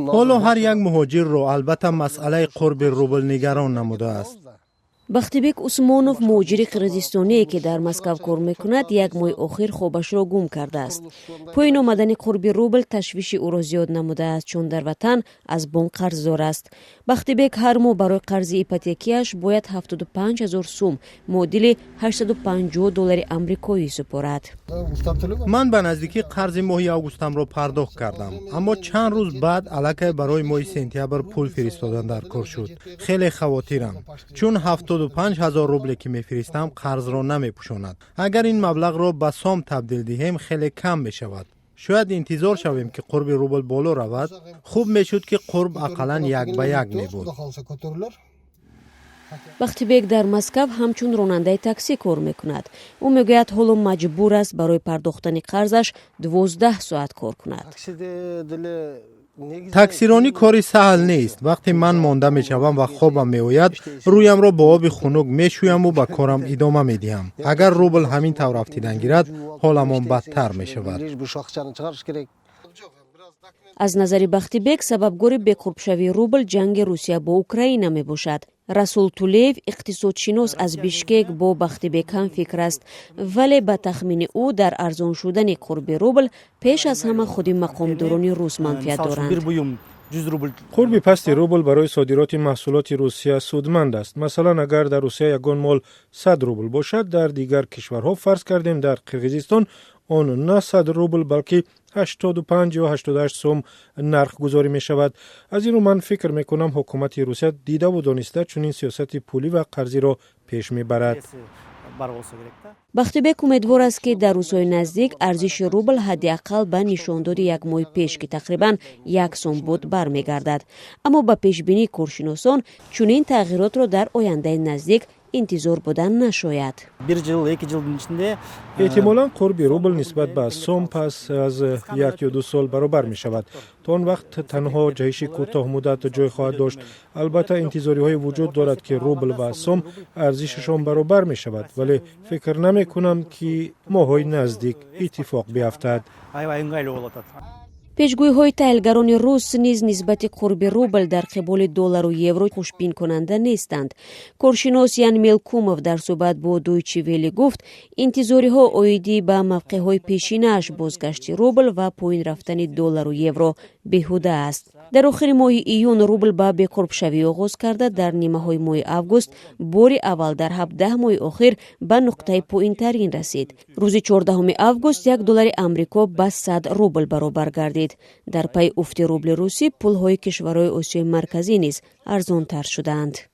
حالا هر یک مهاجر رو البته مسئله قرب روبل نگران نموده است. бахтибек усмонов муҳоҷири қирғизистоние ки дар москав кор мекунад як моҳи охир хобашро гум кардааст. поин омадани қурби рубл ташвиши ӯро зиёд намудааст, чун дар ватан аз бонк қарздор аст. бахтибек ҳар моҳ барои қарзи ипотекияш бояд 75 000 сум муодили $850 амрикоӣ супорад. من به نزدیکی قرض ماه اوگوستم را پرداخت کردم، اما چند روز بعد الکی برای ماه سپتامبر پول فرستادن در کار شد. خیلی خواطرم، چون 75,000 روبل که میفرستم قرض را نمیپوشاند. اگر این مبلغ را به سام تبدیل دهیم خیلی کم میشود. شاید انتظار شویم که قرب روبل بالا رود. خوب میشد که قرب اقلا یک به یک میبود. бахтибек дар москав ҳамчун ронандаи таксӣ кор мекунад. ӯ мегӯяд ҳоло маҷбур аст барои пардохтани қарзаш 12 соат кор кунад. تاکسیرانی کاری سهل نیست. وقتی من مانده میشوم و خوابم میآید، رویم را با آب خنک میشویم و به کارم ادامه میدهم. اگر روبل همین طور افتیدن گیرد، حالمان بدتر میشود. аз назари бахтибек сабабгори беқурбшавии рубл ҷанги русия бо украина мебошад. расул тулеев иқтисодшинос аз бишкек бо бахтибек ҳам фикр аст, вале ба тахмини ӯ дар арзон шудани қурби рубл пеш аз ҳама худи мақомдорони рус манфиат доранд. قرب پست روبل برای صادرات محصولات روسیه سودمند است. مثلا اگر در روسیه یگان مال 100 روبل باشد، در دیگر کشورها فرض کردیم در قرقیزستان آن نه 100 روبل بلکه 85 یا 88 سوم نرخ گذاری می شود. از این رو من فکر می کنم حکومت روسیه دیده و دانسته چنین سیاست پولی و قرضی را پیش می برد. бахтибек умедвор аст ки дар рӯзҳои наздик арзиши рубл ҳаддиақал ба нишондоди як моҳи пеш ки тақрибан 1 сом буд бармегардад. аммо ба пешбинии коршиносон чунин тағйиротро дар ояндаи наздик интизор будан нашояд. احتمالاً قرب روبل نسبت به سوم پس از 1 یا 2 سال برابر می شود. تا آن وقت تنها جهش کوتاه مدت جای خواهد داشت. البته انتظاری های وجود دارد که روبل و سوم ارزششان برابر می شود، ولی فکر نمی کنم که ماهای نزدیک اتفاق بیفتد. пешгӯиҳои таҳлилгарони рус низ нисбати қурби рубл дар қиболи доллару евро хушбинкунанда нестанд. коршинос Ян Мелкумов дар суҳбат бо Дойче Веле гуфт, интизориҳо оиди ба мавқеъҳои пешинааш бозгашти рубл ва поин рафтани доллару евро беҳуда аст. дар охири моҳи июн рубл ба беқурбшавӣ оғоз карда, дар нимаҳои моҳи август бори аввал дар 17 моҳи охир ба нуқтаи поинтарин расид. рӯзи 14 август $1 амрико ба 100 рубл баробар гардид. дар пайи уфти рубли русӣ пулҳои кишварҳои осиёи марказӣ низ арзонтар шуданд.